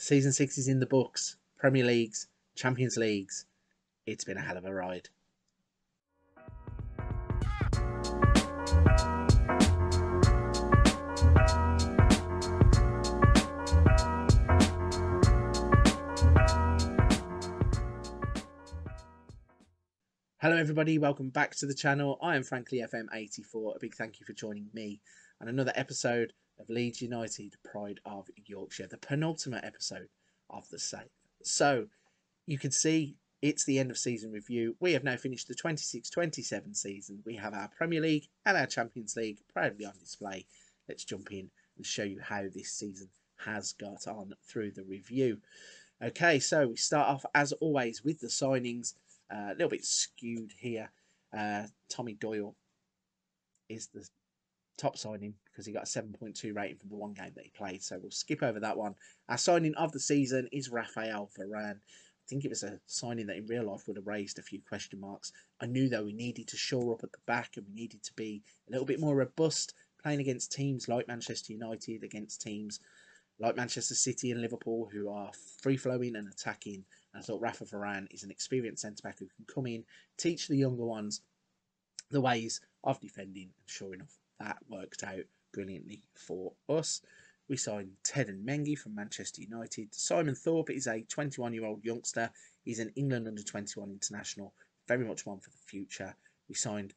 Season 6 is in the books. Premier Leagues, Champions Leagues. It's been a hell of a ride. Hello everybody, welcome back to the channel. I am Frankly FM22. A big thank you for joining me on another episode of Leeds United, Pride of Yorkshire, the penultimate episode of the save. So you can see it's the end of season review. We have now finished the 26-27 season. We have our Premier League and our Champions League proudly on display. Let's jump in and show you how this season has got on through the review. Okay, so we start off as always with the signings. A little bit skewed here. Tommy Doyle is the top signing because he got a 7.2 rating from the one game that he played. So we'll skip over that one. Our signing of the season is Rafael Faran. I think it was a signing that in real life would have raised a few question marks. I knew though we needed to shore up at the back and we needed to be a little bit more robust, playing against teams like Manchester United, against teams like Manchester City and Liverpool, who are free-flowing and attacking. And I thought Rafa Faran is an experienced centre-back who can come in, teach the younger ones the ways of defending. And sure enough, that worked out brilliantly for us. We signed Ted and Mengi from Manchester United. Simon Thorpe is a 21-year-old youngster. He's an England under-21 international, very much one for the future. We signed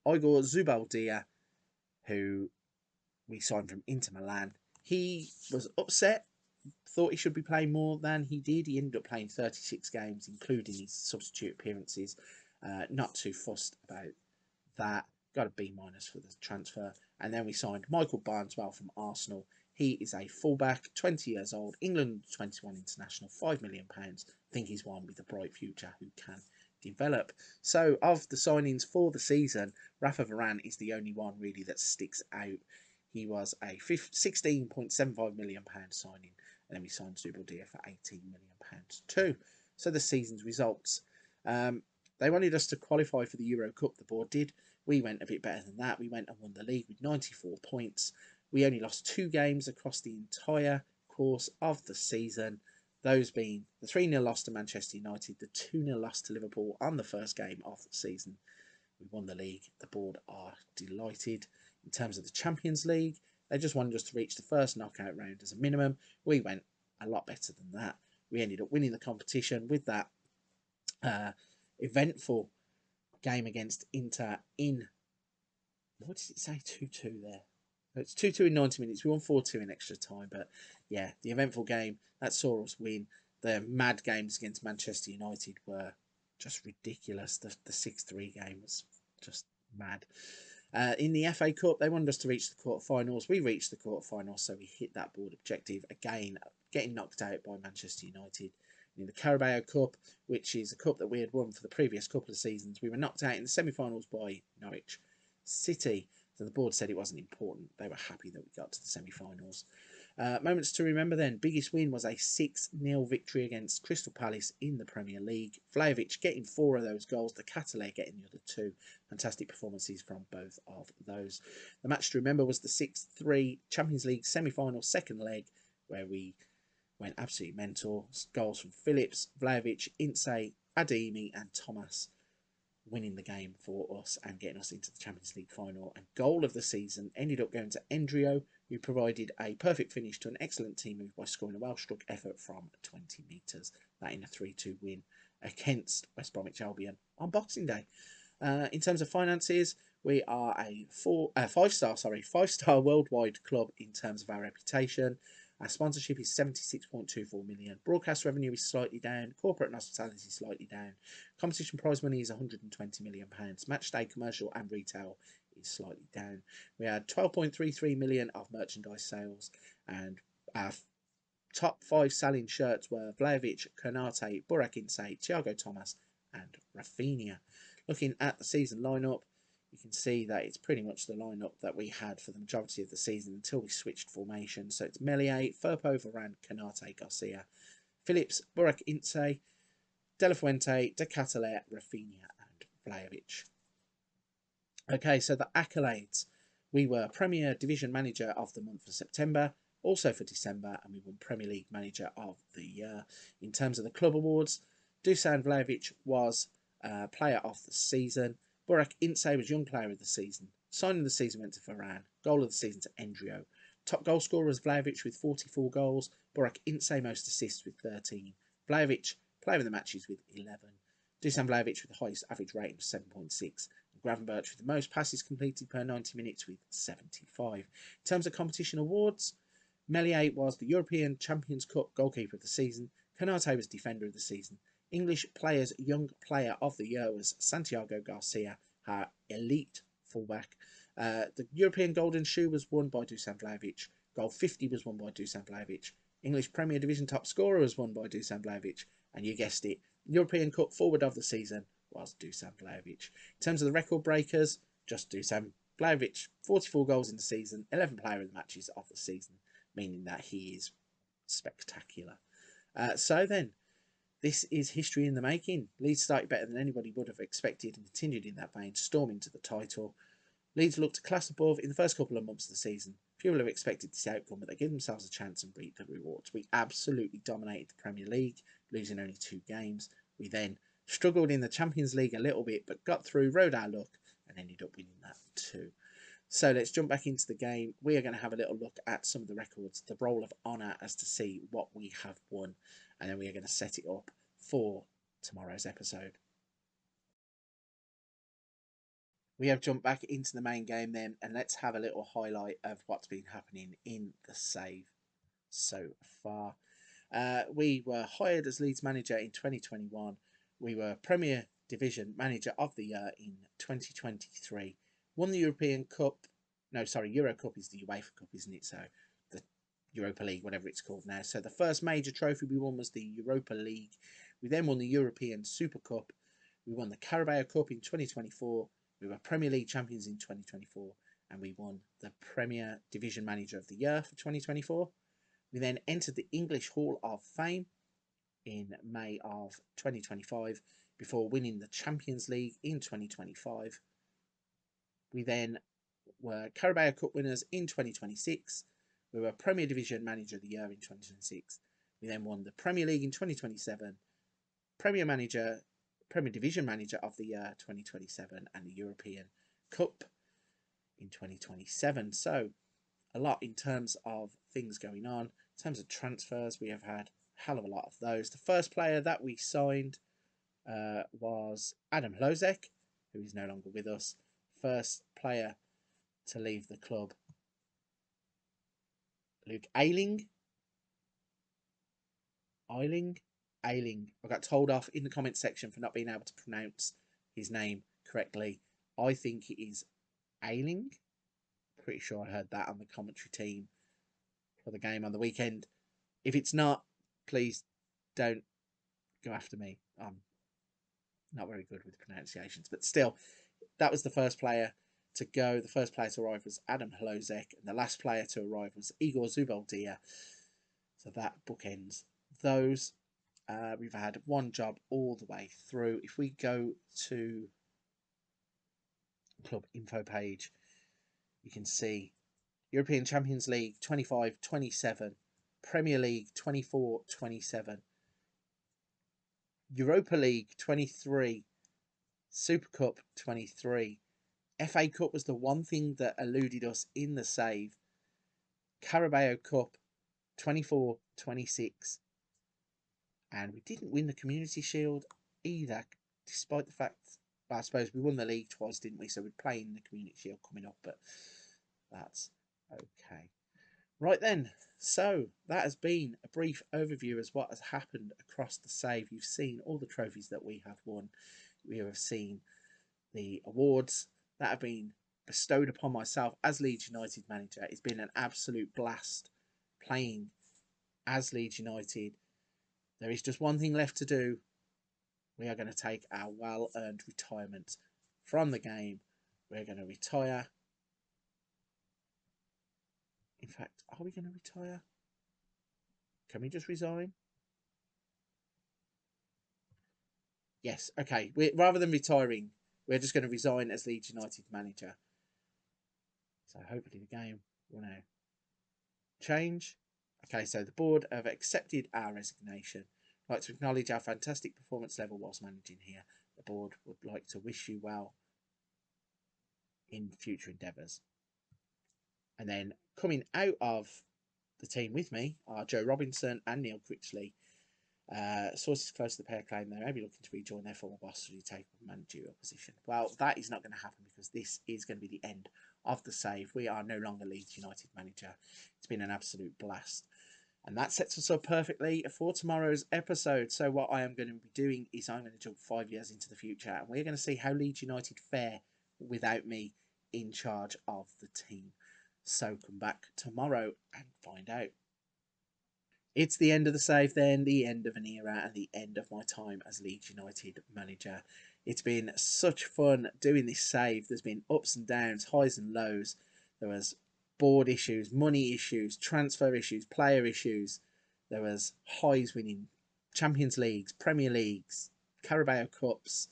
Igor Zubaldia, who we signed from Inter Milan. He was upset, thought he should be playing more than he did. He ended up playing 36 games, including his substitute appearances. Not too fussed about that. Got a B- for the transfer. And then we signed Michael Barneswell from Arsenal. He is a fullback, 20 years old, England 21 international, £5 million. I think he's one with a bright future who can develop. So of the signings for the season, Rafa Varane is the only one really that sticks out. He was a £16.75 million signing, and then we signed Zubaldia for £18 million too. So the season's results. They wanted us to qualify for the Euro Cup, the board did. We went a bit better than that. We went and won the league with 94 points. We only lost 2 games across the entire course of the season. Those being the 3-0 loss to Manchester United, the 2-0 loss to Liverpool on the first game of the season. We won the league. The board are delighted. In terms of the Champions League, they just wanted us to reach the first knockout round as a minimum. We went a lot better than that. We ended up winning the competition with that eventful game against Inter in, what did it say, 2-2 there? It's 2-2 in 90 minutes. We won 4-2 in extra time. But yeah, the eventful game, that saw us win. The mad games against Manchester United were just ridiculous. The 6-3 game was just mad. In the FA Cup, they wanted us to reach the quarterfinals. We reached the quarterfinals, so we hit that board objective. Again, getting knocked out by Manchester United. In the Carabao Cup, which is a cup that we had won for the previous couple of seasons, we were knocked out in the semi-finals by Norwich City. So the board said it wasn't important. They were happy that we got to the semi-finals. Moments to remember then. Biggest win was a 6-0 victory against Crystal Palace in the Premier League. Vlahovic getting 4 of those goals. The Accolades getting the other 2. Fantastic performances from both of those. The match to remember was the 6-3 Champions League semi-final second leg, where we went absolutely mental. Goals from Phillips, Vlahovic, Ince, Adeyemi and Thomas, winning the game for us and getting us into the Champions League final. And goal of the season ended up going to Endrio, who provided a perfect finish to an excellent team move by scoring a well-struck effort from 20 metres. That in a 3-2 win against West Bromwich Albion on Boxing Day. In terms of finances, we are a 5-star worldwide club in terms of our reputation. Our sponsorship is 76.24 million. Broadcast revenue is slightly down. Corporate and hospitality is slightly down. Competition prize money is 120 million pounds. Match day commercial and retail is slightly down. We had 12.33 million of merchandise sales, and our top 5 selling shirts were Vlahovic, Konate, Burak Ince, Thiago Thomas and Rafinha. Looking at the season lineup, you can see that it's pretty much the lineup that we had for the majority of the season until we switched formation. So it's Meslier, Firpo, Varane, Konate, Garcia, Phillips, Burak Ince, De La Fuente, De Catalet, Rafinha and Vlahovic. Okay, so the accolades. We were Premier Division Manager of the month of September, also for December, and we won Premier League Manager of the Year. In terms of the club awards, Dusan Vlahovic was Player of the Season. Burak Ince was Young Player of the Season. Signing of the season went to Faran. Goal of the season to Endrio. Top goal scorer was Vlahovic with 44 goals. Burak Ince most assists with 13. Vlahovic Player of the Matches with 11. Dusan Vlahovic with the highest average rating of 7.6. Gravenberch with the most passes completed per 90 minutes with 75. In terms of competition awards, Meslier was the European Champions Cup Goalkeeper of the Season. Konate was Defender of the Season. English Players Young Player of the Year was Santiago Garcia, our elite fullback. The European Golden Shoe was won by Dusan Vlahovic. Goal 50 was won by Dusan Vlahovic. English Premier Division top scorer was won by Dusan Vlahovic. And you guessed it, European Cup Forward of the Season was Dusan Vlahovic. In terms of the record breakers, just Dusan Vlahovic, 44 goals in the season, 11 Player of the Matches of the season, meaning that he is spectacular. So then, this is history in the making. Leeds started better than anybody would have expected and continued in that vein, storming to the title. Leeds looked a class above in the first couple of months of the season. Few will have expected this outcome, but they gave themselves a chance and reaped the rewards. We absolutely dominated the Premier League, losing only 2 games. We then struggled in the Champions League a little bit, but got through, rode our luck, and ended up winning that too. So let's jump back into the game. We are going to have a little look at some of the records, the Roll of Honour, as to see what we have won. And then we are going to set it up for tomorrow's episode. We have jumped back into the main game then, and let's have a little highlight of what's been happening in the save so far. We were hired as Leeds manager in 2021. We were Premier Division Manager of the Year in 2023. Won the European Cup. No, sorry, Euro Cup is the UEFA Cup, isn't it? So the Europa League, whatever it's called now. So the first major trophy we won was the Europa League. We then won the European Super Cup. We won the Carabao Cup in 2024. We were Premier League champions in 2024. And we won the Premier Division Manager of the Year for 2024. We then entered the English Hall of Fame in May of 2025 before winning the Champions League in 2025. We then were Carabao Cup winners in 2026. We were Premier Division Manager of the Year in 2026. We then won the Premier League in 2027, Premier Division Manager of the Year 2027, and the European Cup in 2027. So a lot in terms of things going on. In terms of transfers, we have had a hell of a lot of those. The first player that we signed was Adam Hlozek, who is no longer with us. First player to leave the club, Luke Ayling. I got told off in the comment section for not being able to pronounce his name correctly. I think it is Ayling. Pretty sure I heard that on the commentary team for the game on the weekend. If it's not, please don't go after me. I'm not very good with pronunciations, but still, that was the first player to go. The first player to arrive was Adam Hlozek, and the last player to arrive was Igor Zubaldia. So that bookends those. We've had one job all the way through. If we go to club info page, you can see European Champions League 25-27, Premier League 24-27, Europa League 23, Super Cup 23. FA Cup was the one thing that eluded us in the save. Carabao Cup 24-26. And we didn't win the Community Shield either, despite the fact, well, I suppose we won the league twice, didn't we? So we're playing the Community Shield coming up, but that's okay. Right then, so that has been a brief overview as what has happened across the save. You've seen all the trophies that we have won. We have seen the awards that have been bestowed upon myself as Leeds United manager. It's been an absolute blast playing as Leeds United. There is just one thing left to do. We are going to take our well-earned retirement from the game. We're going to retire. In fact, are we going to retire? Can we just resign? Yes, okay. Rather than retiring, we're just going to resign as Leeds United manager. So hopefully the game will now change. Okay, so the board have accepted our resignation. I'd like to acknowledge our fantastic performance level whilst managing here. The board would like to wish you well in future endeavours. And then coming out of the team with me are Joe Robinson and Neil Critchley. Sources close to the pair claim they may be looking to rejoin their former boss to take a managerial position. Well, that is not going to happen because this is going to be the end of the save. We are no longer Leeds United manager. It's been an absolute blast. And that sets us up perfectly for tomorrow's episode. So what I am going to be doing is I'm going to jump 5 years into the future and we're going to see how Leeds United fare without me in charge of the team. So come back tomorrow and find out. It's the end of the save then, the end of an era and the end of my time as Leeds United manager. It's been such fun doing this save. There's been ups and downs, highs and lows. There was board issues, money issues, transfer issues, player issues. There was highs winning Champions Leagues, Premier Leagues, Carabao Cups,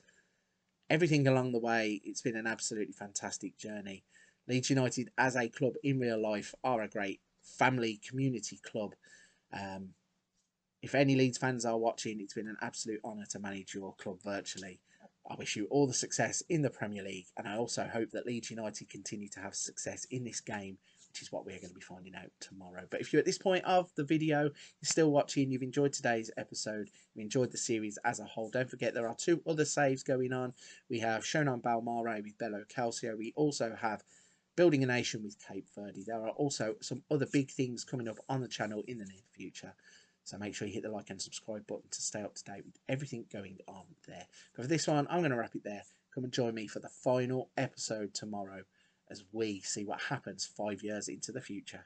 everything along the way. It's been an absolutely fantastic journey. Leeds United as a club in real life are a great family community club. If any Leeds fans are watching, it's been an absolute honour to manage your club virtually. I wish you all the success in the Premier League, and I also hope that Leeds United continue to have success in this game, which is what we're going to be finding out tomorrow. But if you're at this point of the video, you're still watching, you've enjoyed today's episode, you've enjoyed the series as a whole, don't forget there are 2 other saves going on. We have Shonan Balmare with Bello Calcio. We also have Building a Nation with Cape Verde. There are also some other big things coming up on the channel in the near future. So make sure you hit the like and subscribe button to stay up to date with everything going on there. But for this one, I'm going to wrap it there. Come and join me for the final episode tomorrow as we see what happens 5 years into the future.